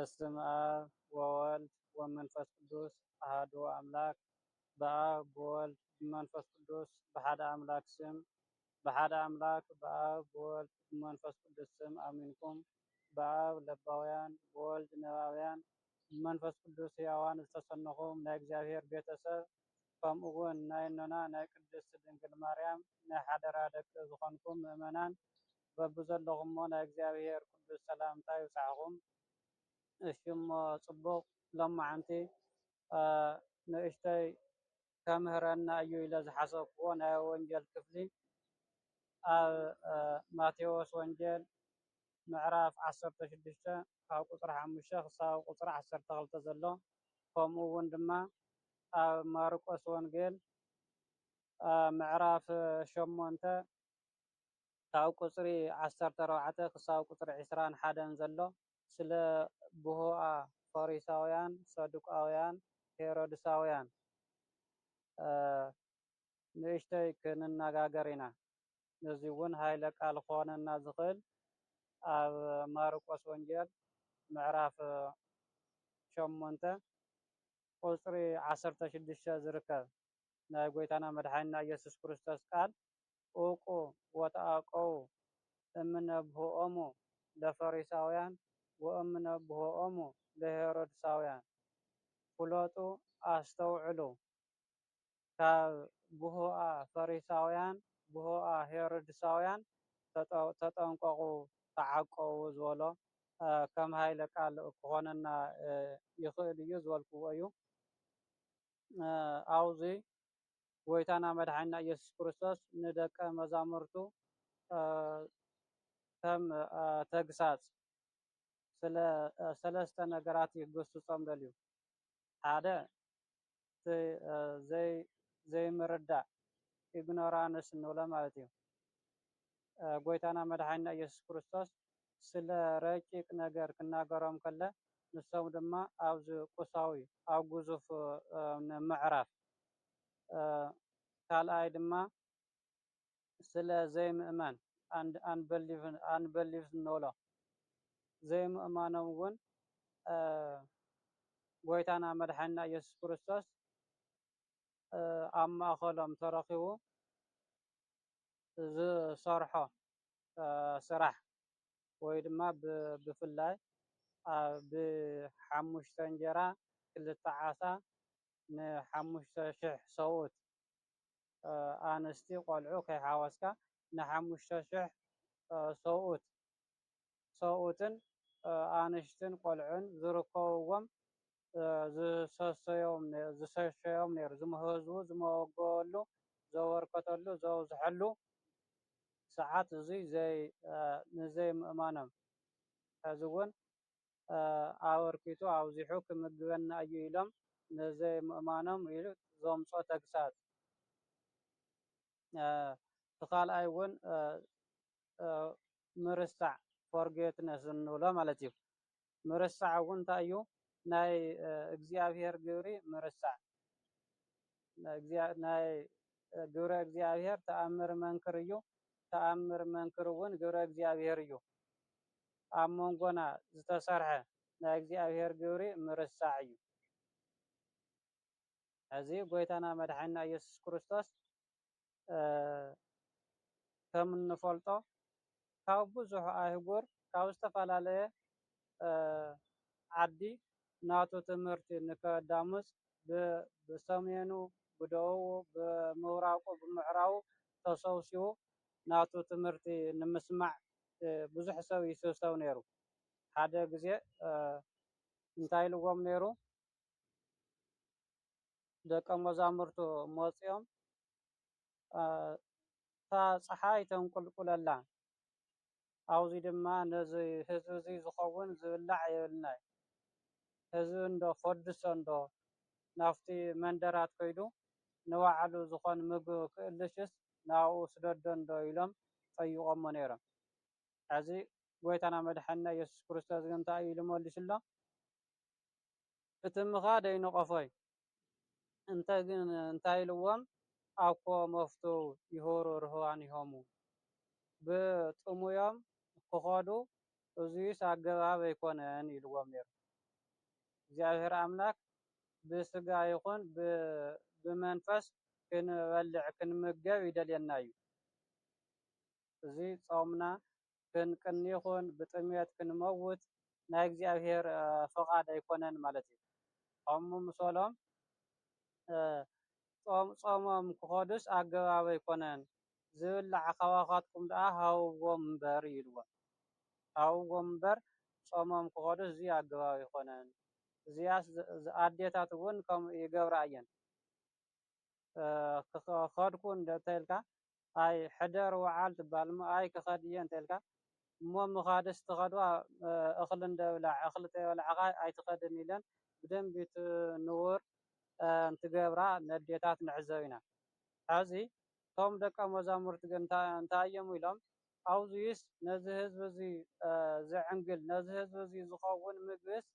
በስመ አብ ወወልድ ወመንፈስ ቅዱስ አሐዱ አምላክ በአብ በወልድ በመንፈስ ቅዱስ በሐደ አምላክ ስም በሐደ አምላክ በአብ በወልድ በመንፈስ ቅዱስ ስም አሚንኩም። በአብ ለባውያን በወልድ ነባብያን በመንፈስ ቅዱስ ሕያዋን ዝተሰነኹም ናይ እግዚአብሔር ቤተሰብ ከምኡ እውን ናይ እኖና ናይ ቅድስት ድንግል ማርያም ናይ ሓደራ ደቂ ዝኾንኩም ምእመናን በብዘለኹሞ ናይ እግዚአብሔር ቅዱስ ሰላምታ ይብፅሐኩም። እሺ እሞ ፅቡቅ ሎማዓንቲ ንእሽተይ ከምህረና እዩ ኢለ ዝሓሰብክዎ ናይ ወንጌል ክፍሊ ኣብ ማቴዎስ ወንጌል ምዕራፍ 16 ካብ ቁፅሪ 5 ክሳብ ቁፅሪ 12 ዘሎ ከምኡ እውን ድማ ኣብ ማርቆስ ወንጌል ምዕራፍ 8 ካብ ቁፅሪ 14 ክሳብ ቁፅሪ 21 ዘሎ ስለ ብሁአ ፈሪሳውያን ሰዱቃውያን ሄሮድሳውያን ንእሽተይ ክንነጋገር ኢና። እዚ እውን ሃይለ ቃል ክኾነና ዝኽእል ኣብ ማርቆስ ወንጌል ምዕራፍ 8 ቁፅሪ 16 ዝርከብ ናይ ጎይታና መድሓኒና ኢየሱስ ክርስቶስ ቃል እውቁ ወተአቀው እምነብህኦሙ ለፈሪሳውያን ወእምነብህኦሙ ለሄሮድሳውያን ፍለጡ አስተውዕሉ። ካብ ብሁአ ፈሪሳውያን ብሁአ ሄሮድሳውያን ተጠንቀቁ ተዓቀቡ ዝበሎ ከም ሃይለ ቃል ክኾነና ይኽእል እዩ ዝበልክዎ እዩ። ኣብዚ ጎይታና መድሓኒና ኢየሱስ ክርስቶስ ንደቀ መዛሙርቱ ከም ተግሳፅ ስለ ሰለስተ ነገራት ይገስፆም ደልዩ። ሓደ ዘይምርዳእ ኢግኖራንስ እንብሎ ማለት እዩ። ጎይታና መድሓኒና ኢየሱስ ክርስቶስ ስለ ረቂቅ ነገር ክናገሮም ከለ ንሶም ድማ ኣብዚ ቁሳዊ ኣብ ግዙፍ ምዕራፍ ካልኣይ ድማ ስለ ዘይምእማን አንበሊቭ እንብሎ ዘይምእማኖም እውን ጎይታና መድሓኒና ኢየሱስ ክርስቶስ ኣብ ማእኸሎም ተረኺቡ ዝሰርሖ ስራሕ ወይ ድማ ብፍላይ ብ5 እንጀራ 2 ዓሳ ን5,000 ሰብኡት ኣንስቲ ቆልዑ ከይሓወስካ ን5,000 ሰብኡትን ኣንስትን ቆልዑን ዝርከብዎም ዝሰሰዮም ነይሩ ህዝቡ ዝመገበሉ ዘበርከተሉ ዘብዝሐሉ ሰዓት እዚ ንዘይምእማኖም ሕዚ እውን ኣበርኪቱ ኣብዚሑ ክምግበና እዩ ኢሎም ንዘይምእማኖም ኢሉ ዘምፆ ተግሳፅ። እቲ ካልኣይ እውን ምርሳዕ ፎርጌትነስ እንብሎ ማለት እዩ። ምርሳዕ እውን እንታይ እዩ? ናይ እግዚአብሔር ግብሪ ምርሳዕ ናይ ግብረ እግዚአብሔር ተኣምር መንክር እዩ። ተኣምር መንክር እውን ግብረ እግዚአብሔር እዩ። ኣብ መንጎና ዝተሰርሐ ናይ እግዚአብሔር ግብሪ ምርሳዕ እዩ። እዚ ጎይታና መድሓኒና ኢየሱስ ክርስቶስ ከም እንፈልጦ ካብ ብዙሕ ኣህጉር ካብ ዝተፈላለየ ዓዲ ናቱ ትምህርቲ ንከዳምፅ ብሰሜኑ ብደቡቡ ብምብራቁ ብምዕራቡ ተሰብሲቡ ናቱ ትምህርቲ ንምስማዕ ብዙሕ ሰብ ይስብሰብ ነይሩ። ሓደ ግዜ እንታይ ኢልዎም ነይሩ? ደቀ መዛሙርቱ መፂኦም እታ ፀሓይ ተንቁልቁለላ ኣብዚ ድማ ነዚ ህዝቢ እዚ ዝኸውን ዝብላዕ የብልናይ ህዝቢ እንዶ ከድሶ እንዶ ናብቲ መንደራት ከይዱ ንባዕሉ ዝኾን ምግቢ ክእልሽስ ናብኡ ስደዶ እንዶ ኢሎም ጠይቆሞ ነይሮም። ሕዚ ጎይታና መድሓኒና ኢየሱስ ክርስቶስ ግን እንታይ ኢሉ መሊሱሎ? እቲ ምኻድ ኣይንቐፎይ ግን እንታይ ኢልዎም? ኣኮ መፍቱ ይሁሩ ርህባን ይሆሙ ብጥሙዮም ክኸዱ እዙይስ ኣገባብ ኣይኮነን ኢልዎም ነይሩ። እግዚአብሔር አምላክ ብስጋ ይኹን ብመንፈስ ክንበልዕ ክንምገብ ይደልየና እዩ። እዚ ጾምና ክንቅኒ ይኹን ብጥምየት ክንመውት ናይ እግዚአብሔር ፈቃድ ኣይኮነን ማለት እዩ። ከምኡ ምሰሎም ጾሞም ክኸዱስ ኣገባብ ኣይኮነን ዝብላዕ ካባኻትኩም ደኣ ሃብዎም እምበር ኢልዎም። ሃብዎም እምበር ጾሞም ክኸዱስ እዚ ኣገባብ ኣይኮነን። እዚኣስ ኣዴታት እውን ከምኡ ይገብራ እየን። ክኸድኩ እንተኢልካ ኣይ ሕደር ወዓል ትበሃል እሞ ኣይ ክኸድ እየ እንተኢልካ እሞ ምኻድስ ትኸድዋ እኽሊ እንደብላዕ እኽሊ ተይበላዕኻ ኣይትኸድን ኢለን ብደንቢ ንቡር እንትገብራ ንኣዴታት ንዕዘብ ኢና። ሕዚ እቶም ደቀ መዛሙርቲ ግን እንታይ እዮም ኢሎም ኣብዙይስ ነዚ ህዝቢ እዚ ዘዕንግል ነዚ ህዝቢ እዚ ዝኸውን ምግብስ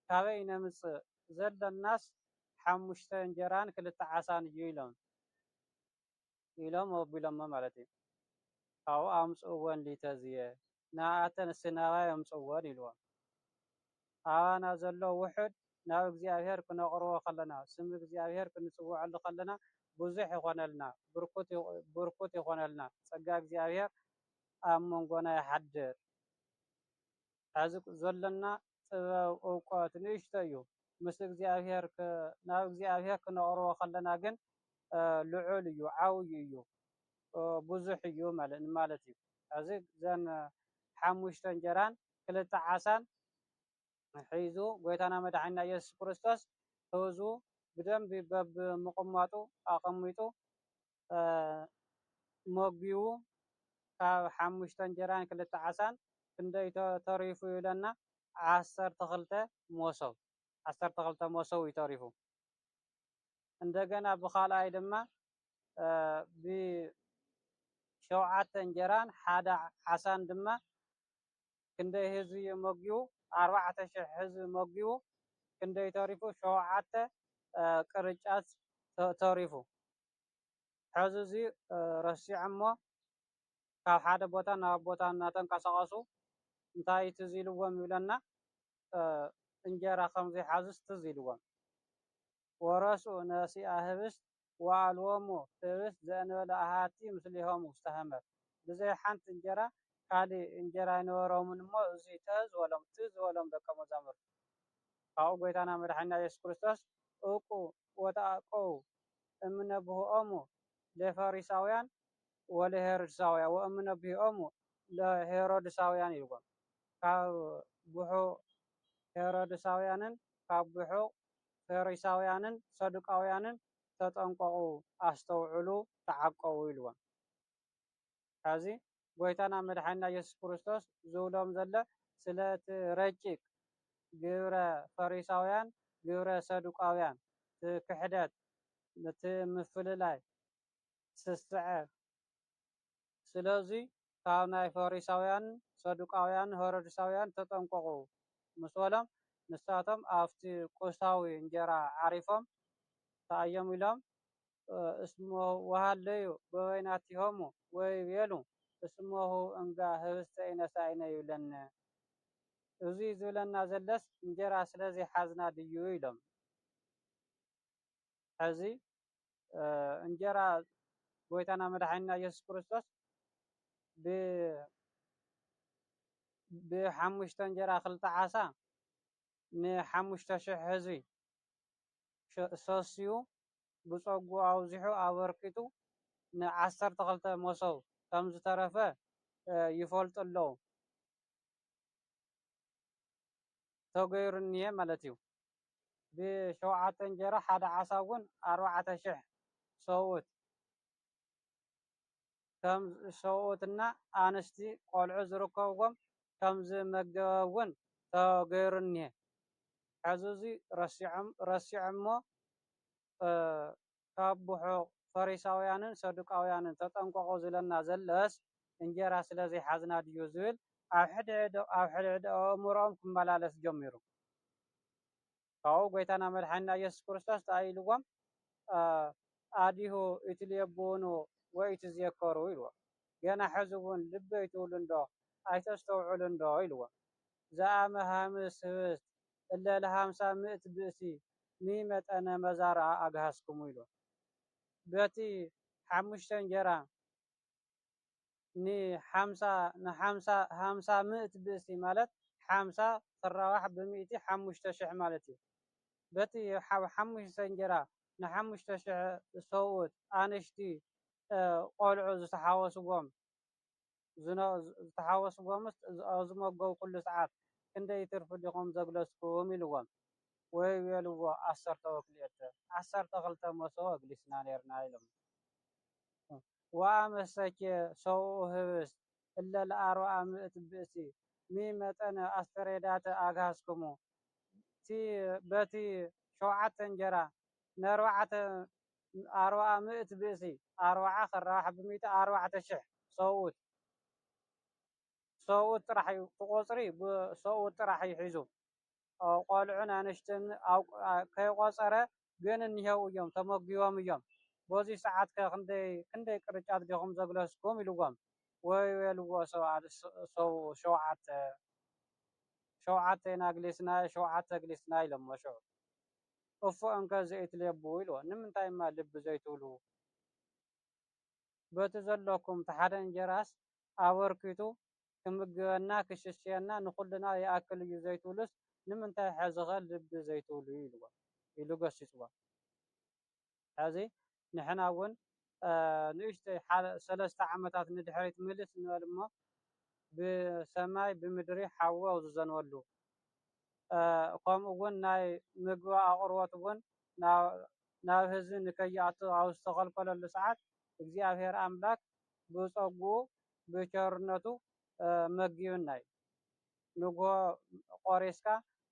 ካበይ ነምፅእ ዘለናስ 5 እንጀራን 2 ዓሳን እዩ ኢሎም ኣቢሎሞ ማለት እዩ። ካብኡ ኣምፅእዎን ሊተዝየ ንኣተን እስቲ ናባይ ኣምፅእዎን ኢልዎም። ኣባና ዘሎ ውሑድ ናብ እግዚአብሔር ክነቕርቦ ከለና ስም እግዚአብሔር ክንፅውዐሉ ከለና ብዙሕ ይኾነልና ብርኩት ይኾነልና ፀጋ እግዚአብሔር ኣብ መንጎና ይሓድር። ሕዚ ዘለና ጥበብ እውቀት ንእሽቶ እዩ። ምስ እግዚአብሔር ናብ እግዚአብሔር ክነቕርቦ ከለና ግን ልዑል እዩ ዓብይ እዩ ብዙሕ እዩ ማለት እዩ። ሕዚ ዘን 5 እንጀራን 2 ዓሳን ሒዙ ጎይታና መድሓኒትና ኢየሱስ ክርስቶስ ህዝቡ ብደንቢ በብምቕማጡ ኣቐሚጡ መጊቡ ካብ 5 እንጀራን 2 ዓሳን ክንደይ ተሪፉ ይብለና 12 መሶብ እዩ ተሪፉ። እንደገና ብኻልኣይ ድማ ብ7 እንጀራን 1 ዓሳን ድማ ክንደይ ህዝቢ መጊቡ 4,000 ህዝቢ መጊቡ ክንደይ ተሪፉ 7 ቅርጫት ተሪፉ። ሕዚ እዚ ረሲዖም እሞ ካብ ሓደ ቦታ ናብ ቦታ እናተንቀሳቐሱ እንታይ ትዝ ኢልዎም ይብለና እንጀራ ከም ዘይሓዙስ ትዝ ኢልዎም። ወረስኡ ነሲኣ ህብስት ወአልቦሙ ህብስት ዘእንበለ ኣሃቲ ምስሊሆሙ ውስተ ሐመር። ብዘይ ሓንቲ እንጀራ ካሊእ እንጀራ ኣይነበሮምን እሞ እዚ ትዝ በሎም ደቀ መዛሙርቲ። ካብኡ ጎይታና መድሓኒትና ኢየሱስ ክርስቶስ እቁ ወተአቀው እምነብህኦሙ ለፈሪሳውያን ወለሄሮድሳውያን ወእምነብህኦሙ ለሄሮድሳውያን ይልዎም። ካብ ብሑቕ ሄሮድሳውያንን ካብ ብሑቕ ፈሪሳውያንን ሰዱቃውያንን ተጠንቀቑ ኣስተውዕሉ ተዓቀቡ ኢልዎም። ሕዚ ጎይታና መድሓኒትና ኢየሱስ ክርስቶስ ዝብሎም ዘሎ ስለቲ ረቂቅ ግብረ ፈሪሳውያን ግብረ ሰዱቃውያን ክሕደት ነቲ ምፍልላይ ስስዐ ስለዚ ካብ ናይ ፈሪሳውያን ሰዱቃውያን ሄሮድሳውያን ተጠንቀቑ ምስ በሎም ንሳቶም ኣብቲ ቁሳዊ እንጀራ ዓሪፎም ተኣዮም ኢሎም እስሞ ወሃለዩ በበይናቲሆሙ ወይቤሉ እስሞሁ እንጋ ህብስተ ኢነሳኢነ ይብለኒ። እዚ ዝብለና ዘለስ እንጀራ ስለዘይሓዝና ድዩ ኢሎም። ሕዚ እንጀራ ጎይታና መድሓኒትና ኢየሱስ ክርስቶስ ብ5 እንጀራ 2 ዓሳ ን5,000 ህዝቢ ሰሲዩ ብፀጉ ኣውዚሑ ኣበርኪቱ ን12 መሶብ ከም ዝተረፈ ይፈልጡ ኣለዉ። ተገይሩ እኒሄ ማለት እዩ። ብ7 እንጀራ 1 ዓሳ እውን 4,000 ሰብኡት ከም ሰብኡትና ኣንስቲ ቆልዑ ዝርከብዎም ከም ዝመገበ እውን ተገይሩ እኒሄ። ሕዚ እዚ ረሲዖም እሞ ካብ ብሑቕ ፈሪሳውያንን ሰዱቃውያንን ተጠንቀቑ ዝብለና ዘለስ እንጀራ ስለዘይሓዝና ድዩ ዝብል ኣብ ሕድሕድ ኣእምሮኦም ክመላለስ ጀሚሩ። ካብኡ ጎይታና መድሓኒትና ኢየሱስ ክርስቶስ እንታይ ኢልዎም ኣዲሁ ኢትልየብውኑ ወኢትዝየከሩ ኢልዎም። ገና ሕዚ እውን ልቢ ኣይትብሉ ዶ ኣይተስተውዕሉ ዶ ኢልዎም። ዝኣመ ሃምስ ህብስት إلا لهامسا مئة بئسي ميمة أنا مزارع أجهزكم ويلو بيتي حمشت انجرا ني حمسا مئة بئسي مالت حمسا تراوح بمئتي حمشت شح مالتي بتي حمشت انجرا نحمشت شح صوت أنشتي قولعو زتحاوسوهم ዝተሓወስዎም ዝመገቡ ኩሉ ሰዓት ክንደይ ትርፊ ዲኹም ዘግለስኩም ኢልዎም ወይ በልዎ 12 መሶብ ኣግሊስና ነርና ኢሎም ወአመሰኬ ሰብኡ ህብስት እለ ለአርብዓ ምእት ብእሲ ሚመጠነ አስተሬዳተ አግሃዝክሙ በቲ 7 እንጀራ ንኣርባዕተ 40 ምእት ብእሲ 40 ክራባሕ ብ100 4,000 ሰብኡት ሰብኡት ጥራሕ እዩ ትቆፅሪ ብሰብኡት ጥራሕ እዩ ሒዙ ቆልዑን ኣንስትን ከይቆፀረ ግን እኒሄው እዮም ተመጊቦም እዮም በዚ ሰዓት ከ ክንደይ ቅርጫት ዲኹም ዘግለስኩም ኢልዎም ወይ በልዎ ሰብኡ 7 ኣግሊስና 7 ኣግሊስና ኢሎም ሽዑ እፎ እንከ ዘይትልየቡ ኢልዎ ንምንታይ እማ ልቢ ዘይትብሉ በቲ ዘለኩም ተሓደ እንጀራስ ኣበርኪቱ ክምግበና ክሽሽየና ንኩልና ይኣክል እዩ ዘይትብሉስ ንምንታይ ሕዚ ኸ ልቢ ዘይትብሉ ኢልዎም ኢሉ ገሲፅዎም ሕዚ ንሕና እውን ንእሽተይ 3 ዓመታት ንድሕሪት ምልስ ንበል እሞ ብሰማይ ብምድሪ ሓዊ ኣብ ዝዘንበሉ ከምኡ እውን ናይ ምግቢ ኣቅርቦት እውን ናብ ህዝቢ ንከይኣቱ ኣብ ዝተኸልከለሉ ሰዓት እግዚኣብሔር ኣምላክ ብፀጉኡ ብቸርነቱ መጊብና እዩ ንጎ ቆሪስካ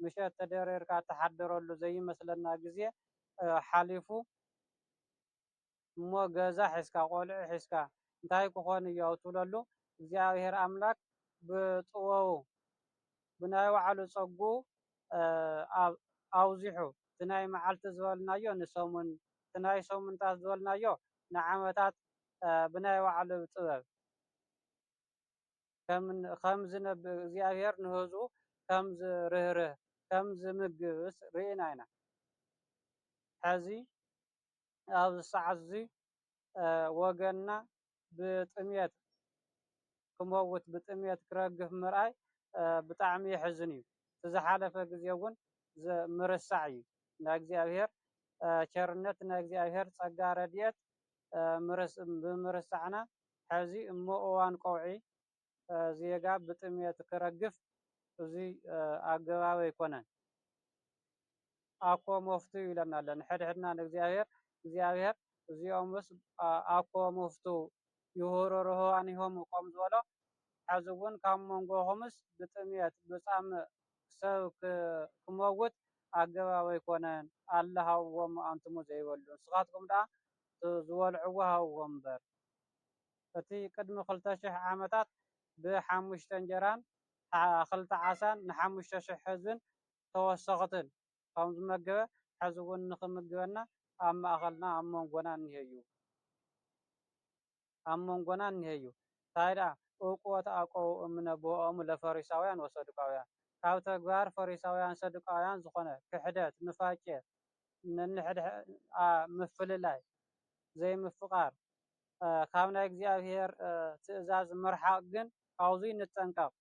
ምሸት ተደሪርካ ተሓድረሉ ዘይመስለና ግዜ ሓሊፉ እሞ ገዛ ሒዝካ ቆልዑ ሒዝካ እንታይ ክኾን እዩ ኣብ ትብለሉ እግዚኣብሔር ኣምላክ ብጥበቡ ብናይ ባዕሉ ፀጉኡ ኣውዚሑ እቲ ናይ መዓልቲ ዝበልናዮ ንሰሙን እቲ ናይ ሰሙንታት ዝበልናዮ ንዓመታት ብናይ ባዕሉ ጥበብ ከም ዝነብር እግዚኣብሔር ንህዝቡ ከም ዝርህርህ ከም ዝምግብስ ርኢና ኢና ሕዚ ኣብዚ ሰዓት እዚ ወገንና ብጥምየት ክመውት ብጥምየት ክረግፍ ምርኣይ ብጣዕሚ የሕዝን እዩ ዝሓለፈ ግዜ እውን ምርሳዕ እዩ ናይ እግዚኣብሔር ቸርነት ናይ እግዚኣብሔር ፀጋ ረድኤት ብምርሳዕና ሕዚ እሞ እዋን ቀውዒ ዜጋ ብጥምየት ክረግፍ እዚ ኣገባብ ኣይኮነን ኣኮ መፍቱ ኢለና ኣሎ ንሕድሕድና ንእግዚኣብሔር እግዚኣብሔር እዚኦምስ ኣኮ መፍቱ ይሁሩሩህዋን ኢሆሙ ከም ዝበሎ ሕዚ እውን ካብ መንጎኹምስ ብጥምየት ብፃምእ ሰብ ክመውት ኣገባብ ኣይኮነን ኣለ ሃብዎም ኣንትሙ ዘይበሉ ንስኻትኩም ደኣ ዝበልዕዎ ሃብዎም እምበር እቲ ቅድሚ 2000 ዓመታት ብ5 እንጀራን 2 ዓሳን ን5,000 ህዝብን ተወሰኽትን ከም ዝመገበ ሕዚ እውን ንክምግበና ኣብ ማእኸልና ኣብ መንጎና እኒሀ እዩ እንታይ ደኣ እውቅወት ኣቀው እምነ ብኦሙ ለፈሪሳውያን ወሰዱቃውያን ካብ ተግባር ፈሪሳውያን ሰዱቃውያን ዝኾነ ክሕደት ንፋቄ ምፍልላይ ዘይምፍቃር ካብ ናይ እግዚኣብሔር ትእዛዝ ምርሓቅ ግን ካብዙይ ንጠንቀቕ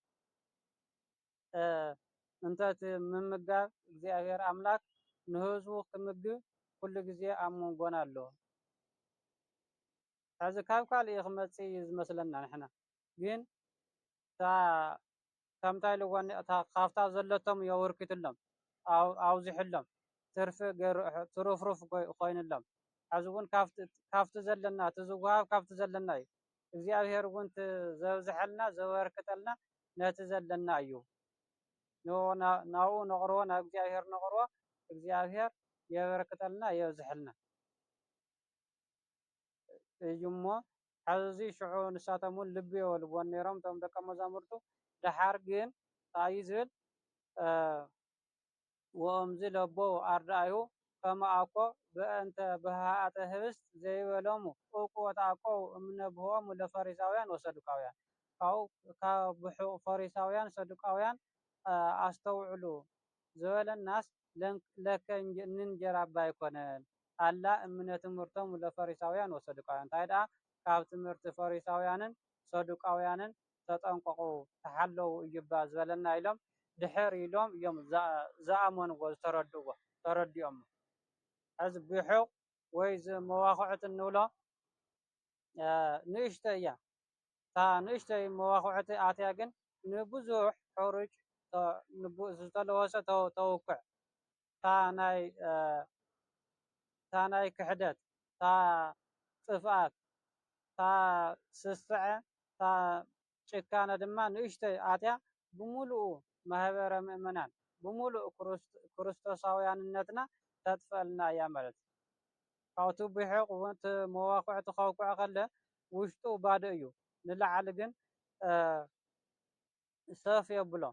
እንተቲ ምምጋብ እግዚኣብሔር ኣምላክ ንህዝቡ ክምግብ ኩሉ ግዜ ኣብ መንጎና ኣሎ ሕዚ ካብ ካሊእ ክመፅእ እዩ ዝመስለና ንሕና ግን ከምታ ኢልዎን ካብታ ዘለቶም የወርኪትሎም ኣውዚሕሎም ትርፍርፍ ኮይኑሎም ሕዚ እውን ካብቲ ዘለና እቲ ዝወሃብ ካብቲ ዘለና እዩ እግዚኣብሔር እውን ዘብዝሐልና ዘበርክተልና ነቲ ዘለና እዩ ናብኡ ነቅርቦ ናብ እግዚኣብሔር ነቅርቦ እግዚኣብሔር የበረክተልና የብዝሐልና እዩ እሞ ሕዚ ሽዑ ንሳቶም እውን ልቢ የበልዎን ነይሮም እቶም ደቀ መዛሙርቱ ድሓር ግን እንታይ እዩ ዝብል ወእምዝ ለቦው ኣርዳእዩ ከመኣኮ በእንተ ብህኣተ ህብስት ዘይበሎሙ እውቅወት ኣቀው እምነ ብሆሙ ለፈሪሳውያን ወሰዱቃውያን ካብ ፈሪሳውያን ሰዱቃውያን ኣስተውዕሉ ዝበለናስ ለከ እንጀራ እባ ኣይኮነን ኣላ እምነ ትምህርቶም ለፈሪሳውያን ወሰዱቃውያን እንታይ ደኣ ካብ ትምህርቲ ፈሪሳውያንን ሰዱቃውያንን ተጠንቀቁ ተሓለዉ እዩ እባ ዝበለና ኢሎም ድሕር ኢሎም እዮም ዝኣመንዎ ተረዲኦም ሕዚ ብሑቕ ወይ መዋኽዕቲ እንብሎ ንእሽተይ እያ እታ ንእሽተይ መዋኽዕቲ ኣትያ ግን ንብዙሕ ሕሩጭ ዝተለወሰ ተውቅዕ እታ ናይ ክሕደት እታ ጥፍኣት እታ ስስዐ እታ ጭካነ ድማ ንእሽተይ ኣትያ ብሙሉእ ማህበረ ምእመናን ብሙሉእ ክርስቶሳውያንነትና ተጥፍአልና እያ ማለት እዩ ካብቲ ብሑቕ እቲ መዋኽዕቲ ከውቅዕ ከለ ውሽጡ ባዶ እዩ ንላዕሊ ግን ሰፍ የብሎ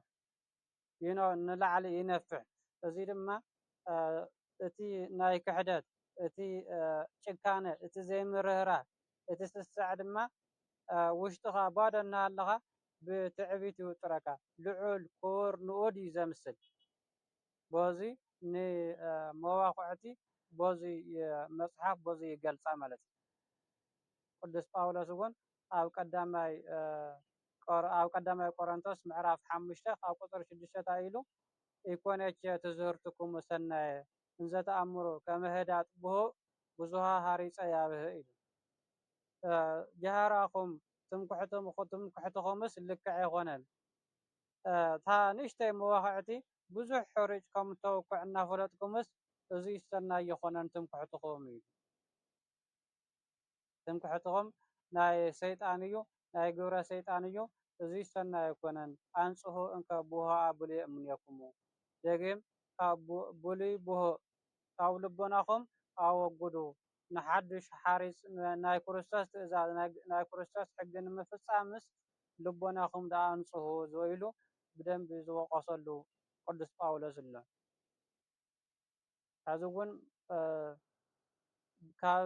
ንላዕሊ ይነፍሕ እዚ ድማ እቲ ናይ ክሕደት እቲ ጭካነ እቲ ዘይምርህራህ እቲ ስስዕ ድማ ውሽጥኻ ባዶ እናሃለኻ ብትዕቢት ይውጥረካ ልዑል ክቡር ንኡድ እዩ ዘምስል በዚ ንመዋኽዕቲ በዚ መፅሓፍ በዚ ይገልፃ ማለት እዩ ቅዱስ ጳውሎስ እውን ኣብ ቀዳማይ ቆሮንቶስ ምዕራፍ 5 ኣብ ቁፅሪ 6 እንታይ ኢሉ ኢኮነቸ ትዝህርትኩም ሰናየ እንዘ ተኣምሩ ከመ ህዳጥ ብዙሃ ሃሪፀ ያብህ ኢሉ ጀሃራኹም ትምክሕትኹምስ ልክዕ ኣይኮነን እታ ንእሽተይ መዋኽዕቲ ብዙሕ ሕሩጭ ከም እተውቅዕ እናፈለጥኩምስ እዚ ሰናይ ኣይኮነን ትምክሕትኹም እዩ ትምክሕትኹም ናይ ሰይጣን እዩ ናይ ግብረ ሰይጣን እዩ እዚ ሰናይ ኣይኮነን ኣንጽሑ እንከ ቡሆ ብሉይ እምኔክሙ ደጊም ካብ ብሉይ ቡሆ ካብ ልቦናኹም ኣወግዱ ንሓድሽ ሓሪፅ ናይ ክርስቶስ ትእዛዝ ናይ ክርስቶስ ሕጊ ንምፍፃምስ ልቦናኹም ደኣ ኣንጽሑ ዝበኢሉ ብደንቢ ዝወቀሰሉ ቅዱስ ጳውሎስ ኣሎ ሕዚ እውን ካብ